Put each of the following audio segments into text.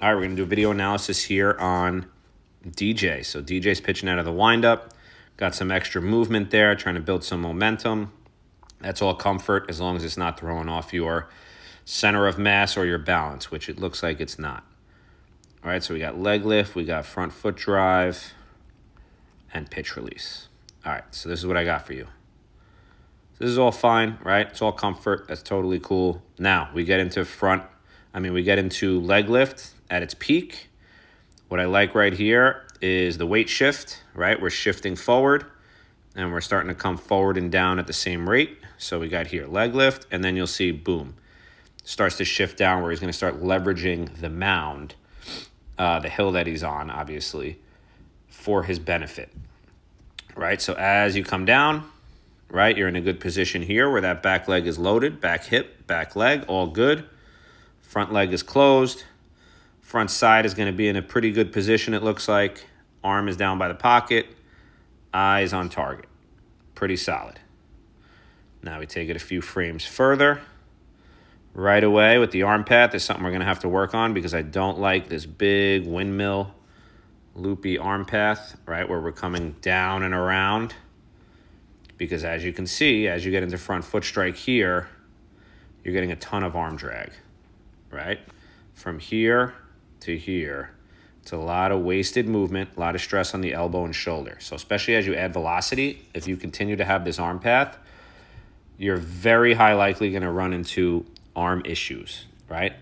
All right, we're going to do a video analysis here on DJ. So DJ's pitching out of the windup. Got some extra movement there, trying to build some momentum. That's all comfort as long as it's not throwing off your center of mass or your balance, which it looks like it's not. All right, so we got leg lift, we got front foot drive, and pitch release. All right, so this is what I got for you. This is all fine, right? It's all comfort. That's totally cool. Now we get into leg lift at its peak. What I like right here is the weight shift, right? We're shifting forward and we're starting to come forward and down at the same rate. So we got here leg lift, and then you'll see, boom, starts to shift down where he's going to start leveraging the mound, the hill that he's on, obviously, for his benefit, right? So as you come down, right, you're in a good position here where that back leg is loaded, back hip, back leg, all good. Front leg is closed. Front side is going to be in a pretty good position, it looks like. Arm is down by the pocket. Eyes on target. Pretty solid. Now we take it a few frames further. Right away with the arm path is something we're going to have to work on because I don't like this big windmill loopy arm path, right, where we're coming down and around. Because as you can see, as you get into front foot strike here, you're getting a ton of arm drag, right? From here to here. It's a lot of wasted movement, a lot of stress on the elbow and shoulder. So especially as you add velocity, if you continue to have this arm path, you're very high likely going to run into arm issues, right?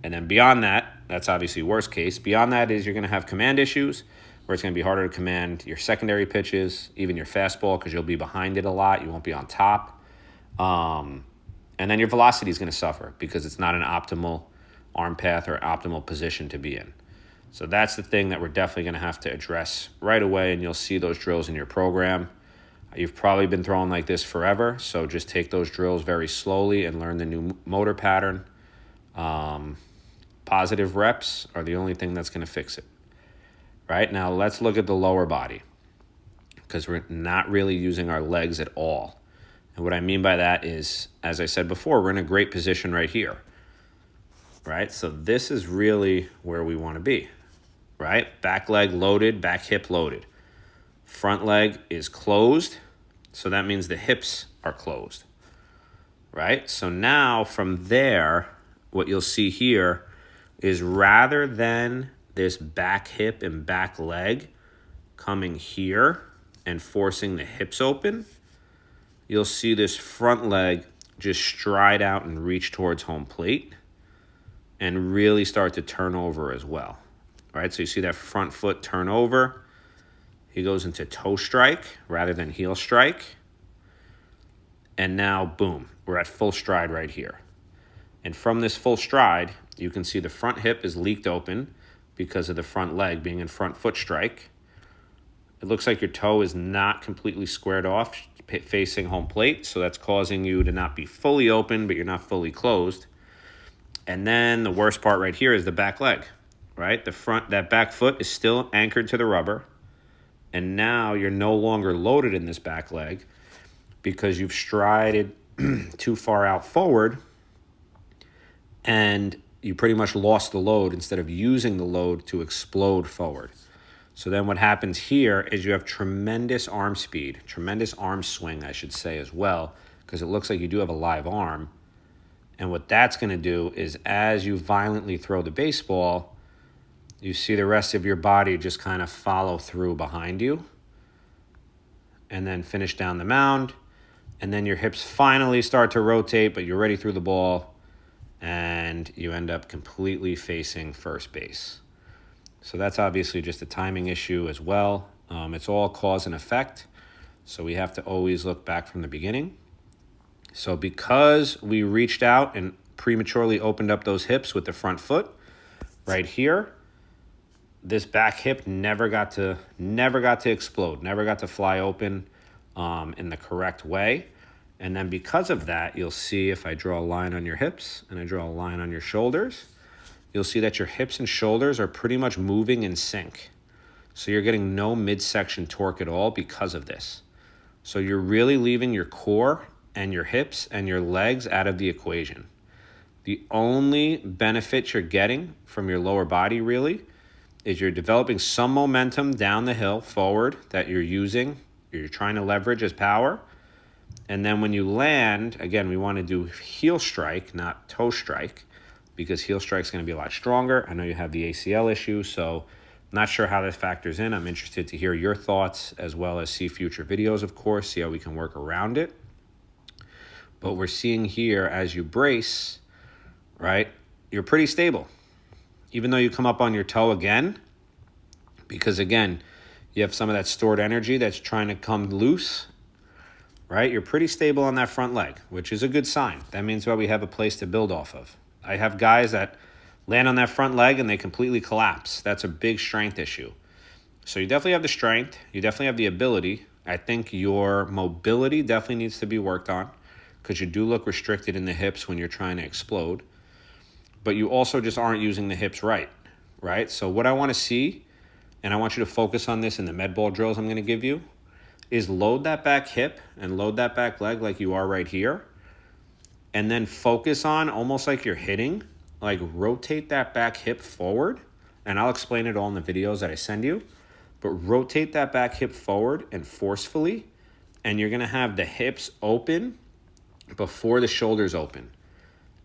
And then beyond that, that's obviously worst case. Beyond that is you're going to have command issues where it's going to be harder to command your secondary pitches, even your fastball, because you'll be behind it a lot. You won't be on top. And then your velocity is going to suffer because it's not an optimal arm path or optimal position to be in. So that's the thing that we're definitely going to have to address right away, and you'll see those drills in your program. You've probably been throwing like this forever, so just take those drills very slowly and learn the new motor pattern. Positive reps are the only thing that's going to fix it. Right, now let's look at the lower body because we're not really using our legs at all. And what I mean by that is, as I said before, we're in a great position right here. Right, so this is really where we want to be. Right, back leg loaded, back hip loaded. Front leg is closed, so that means the hips are closed. Right, so now from there, what you'll see here is rather than this back hip and back leg coming here and forcing the hips open, you'll see this front leg just stride out and reach towards home plate and really start to turn over as well. All right, so you see that front foot turn over. He goes into toe strike rather than heel strike. And now, boom, we're at full stride right here. And from this full stride, you can see the front hip is leaked open because of the front leg being in front foot strike. It looks like your toe is not completely squared off facing home plate, so that's causing you to not be fully open, but you're not fully closed. And then the worst part right here is the back leg, right? That back foot is still anchored to the rubber, and now you're no longer loaded in this back leg because you've strided too far out forward, and you pretty much lost the load instead of using the load to explode forward. So then what happens here is you have tremendous arm speed, tremendous arm swing, I should say as well, because it looks like you do have a live arm. And what that's going to do is as you violently throw the baseball, you see the rest of your body just kind of follow through behind you and then finish down the mound. And then your hips finally start to rotate, but you're already through the ball, and you end up completely facing first base. So that's obviously just a timing issue as well. It's all cause and effect, so we have to always look back from the beginning. So because we reached out and prematurely opened up those hips with the front foot right here, this back hip never got to explode, never got to fly open in the correct way. And then because of that, you'll see if I draw a line on your hips and I draw a line on your shoulders, you'll see that your hips and shoulders are pretty much moving in sync. So you're getting no midsection torque at all because of this. So you're really leaving your core and your hips and your legs out of the equation. The only benefit you're getting from your lower body really is you're developing some momentum down the hill forward that you're using, you're trying to leverage as power. And then when you land, again, we want to do heel strike, not toe strike, because heel strike is going to be a lot stronger. I know you have the ACL issue, so not sure how this factors in. I'm interested to hear your thoughts as well as see future videos, of course, see how we can work around it. But we're seeing here as you brace, right, you're pretty stable. Even though you come up on your toe again, because again, you have some of that stored energy that's trying to come loose, right? You're pretty stable on that front leg, which is a good sign. That means that we have a place to build off of. I have guys that land on that front leg and they completely collapse. That's a big strength issue. So you definitely have the strength. You definitely have the ability. I think your mobility definitely needs to be worked on because you do look restricted in the hips when you're trying to explode. But you also just aren't using the hips right? So what I want to see, and I want you to focus on this in the med ball drills I'm going to give you, is load that back hip and load that back leg like you are right here. And then focus on, almost like you're hitting, like rotate that back hip forward. And I'll explain it all in the videos that I send you. But rotate that back hip forward and forcefully. And you're going to have the hips open before the shoulders open.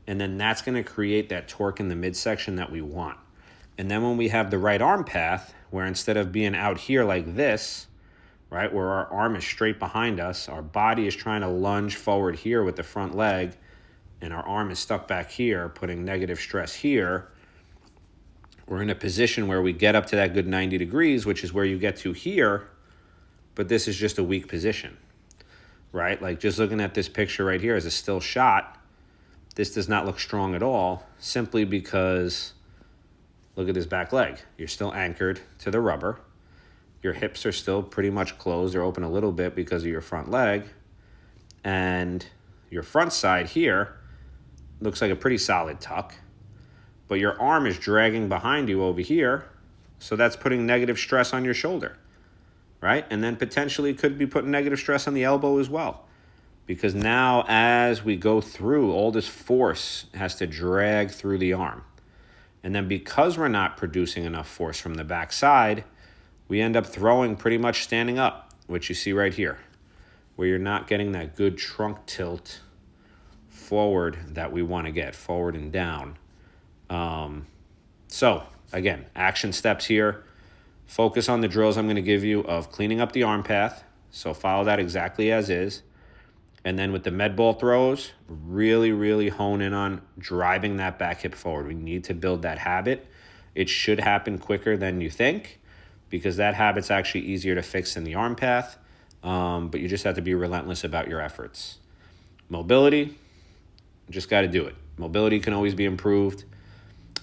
And then that's going to create that torque in the midsection that we want. And then when we have the right arm path, where instead of being out here like this, right, where our arm is straight behind us, our body is trying to lunge forward here with the front leg, and our arm is stuck back here, putting negative stress here, we're in a position where we get up to that good 90 degrees, which is where you get to here, but this is just a weak position, right? Like just looking at this picture right here as a still shot, this does not look strong at all, simply because look at this back leg. You're still anchored to the rubber. Your hips are still pretty much closed. They're open a little bit because of your front leg. And your front side here looks like a pretty solid tuck. But your arm is dragging behind you over here. So that's putting negative stress on your shoulder, right? And then potentially could be putting negative stress on the elbow as well. Because now as we go through, all this force has to drag through the arm. And then because we're not producing enough force from the back side, we end up throwing pretty much standing up, which you see right here, where you're not getting that good trunk tilt forward that we want to get, forward and down. So, again, action steps here. Focus on the drills I'm going to give you of cleaning up the arm path. So follow that exactly as is. And then with the med ball throws, really, really hone in on driving that back hip forward. We need to build that habit. It should happen quicker than you think because that habit's actually easier to fix than the arm path. But you just have to be relentless about your efforts. Mobility, just got to do it. Mobility can always be improved.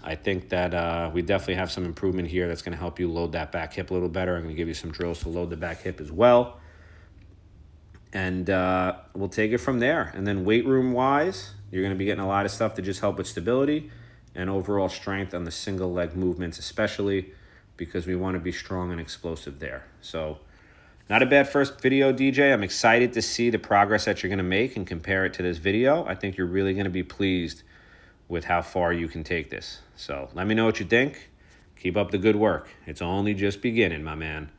I think that we definitely have some improvement here that's going to help you load that back hip a little better. I'm going to give you some drills to load the back hip as well. And we'll take it from there. And then weight room wise, you're going to be getting a lot of stuff to just help with stability and overall strength on the single leg movements, especially because we want to be strong and explosive there. So not a bad first video, DJ. I'm excited to see the progress that you're going to make and compare it to this video. I think you're really going to be pleased with how far you can take this. So let me know what you think. Keep up the good work. It's only just beginning, my man.